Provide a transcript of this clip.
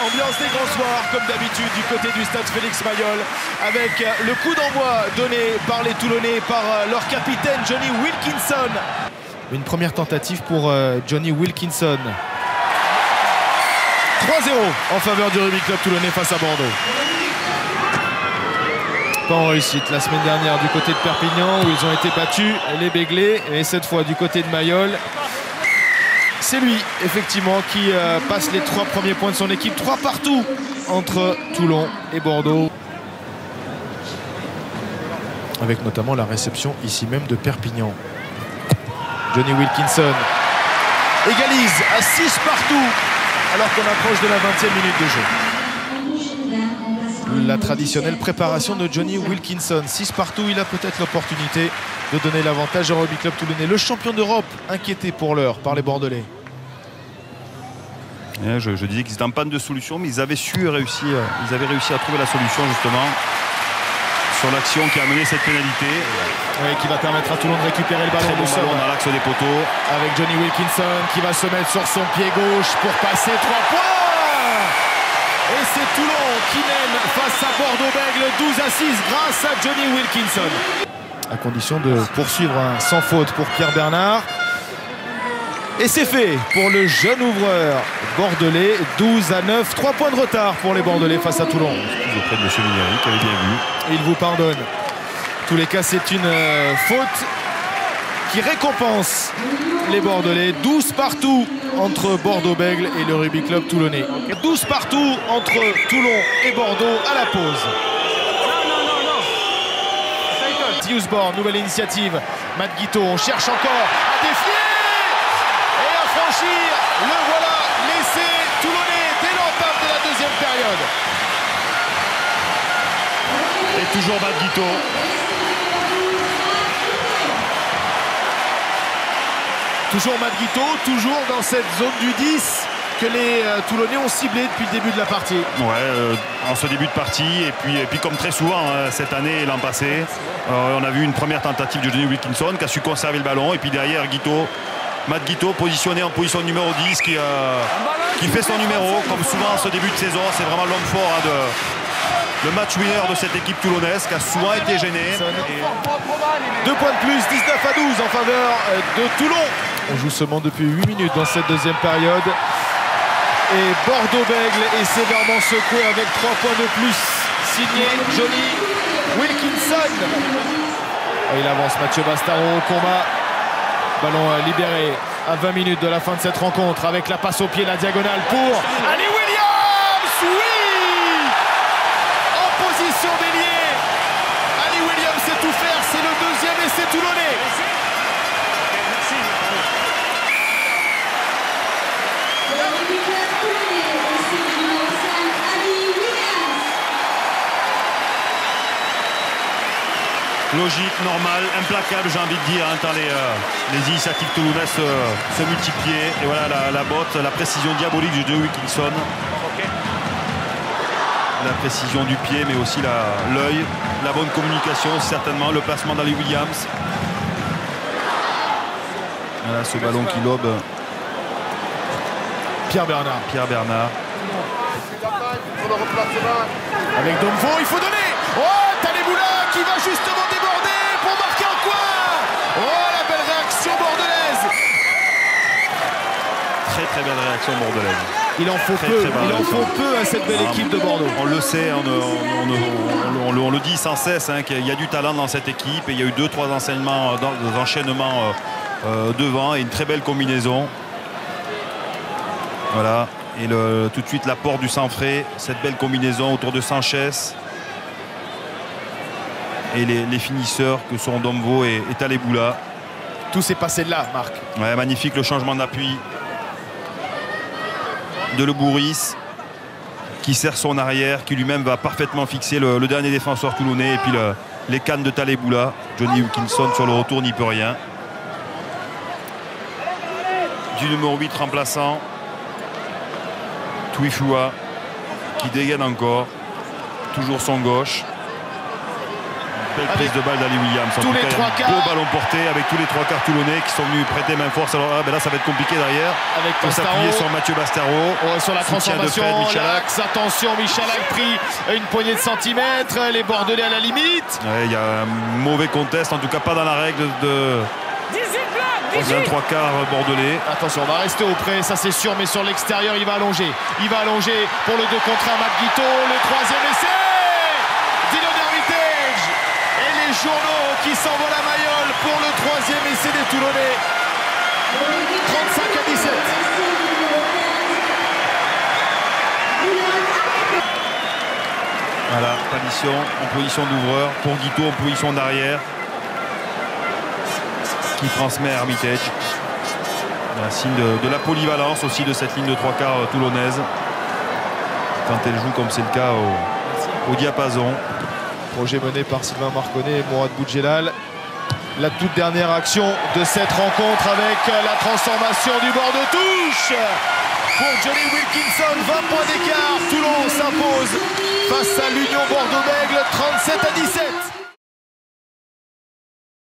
Ambiance des grands soirs, comme d'habitude, du côté du stade Félix Mayol, avec le coup d'envoi donné par les Toulonnais, par leur capitaine Johnny Wilkinson. Une première tentative pour Johnny Wilkinson. 3-0 en faveur du Rugby Club Toulonnais face à Bordeaux. Pas en réussite la semaine dernière du côté de Perpignan où ils ont été battus, les Béglés, et cette fois du côté de Mayol. C'est lui, effectivement, qui passe les 3 premiers points de son équipe. 3 partout entre Toulon et Bordeaux. Avec notamment la réception ici même de Perpignan. Johnny Wilkinson égalise à 6 partout alors qu'on approche de la 20e minute de jeu. La traditionnelle préparation de Johnny Wilkinson. 6 partout, il a peut-être l'opportunité de donner l'avantage au Rugby Club Toulonnais. Le champion d'Europe inquiété pour l'heure par les Bordelais. Je disais qu'ils étaient en panne de solution, mais ils avaient réussi à trouver la solution justement sur l'action qui a mené cette pénalité. Oui, qui va permettre à Toulon de récupérer le ballon. Très bon ballon dans l'axe des poteaux. Avec Johnny Wilkinson qui va se mettre sur son pied gauche pour passer 3 points. Et c'est Toulon qui mène face à Bordeaux-Bègles 12-6 grâce à Johnny Wilkinson. À condition de poursuivre sans faute pour Pierre Bernard. Et c'est fait pour le jeune ouvreur bordelais. 12-9, 3 points de retard pour les Bordelais face à Toulon. Auprès de M. Mineri qui avait bien vu. Il vous pardonne. En tous les cas, c'est une faute qui récompense les Bordelais. 12 partout entre Bordeaux-Bègles et le Rugby Club Toulonnais. 12 partout entre Toulon et Bordeaux à la pause. Diusborn, nouvelle initiative. Matt Guiteau, on cherche encore à défier et à franchir. Le voilà, l'essai toulonnais dès l'entame de la 2e période. Et toujours Matt Guiteau. Toujours Matt Guiteau, toujours dans cette zone du 10 que les Toulonnais ont ciblé depuis le début de la partie. Ouais, en ce début de partie, et puis comme très souvent cette année et l'an passé, on a vu une première tentative de Johnny Wilkinson qui a su conserver le ballon, et puis derrière Matt Guiteau positionné en position numéro 10 qui fait son numéro, comme souvent en ce début de saison. C'est vraiment l'homme fort le match winner de cette équipe toulonnaise qui a souvent été gênée. 2 points de plus, 19-12 en faveur de Toulon. On joue seulement depuis 8 minutes dans cette 2e période. Et Bordeaux-Bègles est sévèrement secoué avec 3 points de plus. Signé Johnny Wilkinson. Et il avance Mathieu Bastaro au combat. Ballon libéré à 20 minutes de la fin de cette rencontre avec la passe au pied, la diagonale pour Ali Williams. Oui, en position d'ailier. Ali Williams sait tout faire. C'est le 2e essai toulonnais. Logique, normale, implacable, j'ai envie de dire, tant les initiatives toulonnaises se multipliaient. Et voilà la botte, la précision diabolique de Johnny Wilkinson. La précision du pied, mais aussi l'œil, la bonne communication, certainement, le placement d'Ali Williams. Voilà ce ballon qui lobe. Pierre Bernard. Avec Domvo, il faut donner. Oh, Taleboula qui va justement déborder pour marquer un coin. Oh, la belle réaction bordelaise. Très très belle réaction bordelaise. Il en faut peu à cette belle équipe de Bordeaux. On le sait, on le dit sans cesse qu'il y a du talent dans cette équipe. Et il y a eu 2-3 enchaînements devant et une très belle combinaison. Voilà. Et tout de suite l'apport du Sanfray, cette belle combinaison autour de Sanchez. Et les finisseurs que sont Domvo et Taleboula. Tout s'est passé de là, Marc. Ouais, magnifique le changement d'appui de Le Bourris qui serre son arrière, qui lui-même va parfaitement fixer le dernier défenseur toulonnais. Et puis les cannes de Taleboula. Johnny Wilkinson sur le retour n'y peut rien. Du numéro 8 remplaçant. Tuifua qui dégaine encore. Toujours son gauche. Belle prise de balle d'Ali Williams. Tous les trois quarts. Beau ballon porté avec tous les trois quarts toulonnais qui sont venus prêter main force. Alors là, ça va être compliqué derrière. Avec il faut s'appuyer sur Mathieu Bastaro. Sur la transformation, l'axe. Attention, Michalak pris une poignée de centimètres. Les Bordelais à la limite. Il y a un mauvais contest, en tout cas pas dans la règle de 3 quarts bordelais. Attention, on va rester auprès, ça c'est sûr, mais sur l'extérieur, il va allonger. Il va allonger pour le 2 contre 1, Matt Guito. Le troisième essai, Dylan Hermitage. Et les journaux qui s'envolent à Mayol pour le troisième essai des Toulonnais. 35-17. Voilà, Palisson en position d'ouvreur, pour Guito en position d'arrière. Qui transmet à Hermitage. Un signe de la polyvalence aussi de cette ligne de 3 quarts toulonnaise. Quand elle joue comme c'est le cas au diapason. Projet mené par Sylvain Marconnet et Mourad Boudjelal. La toute dernière action de cette rencontre avec la transformation du bord de touche. Pour Johnny Wilkinson, 20 points d'écart. Toulon s'impose face à l'Union Bordeaux-Bègles, 37-17.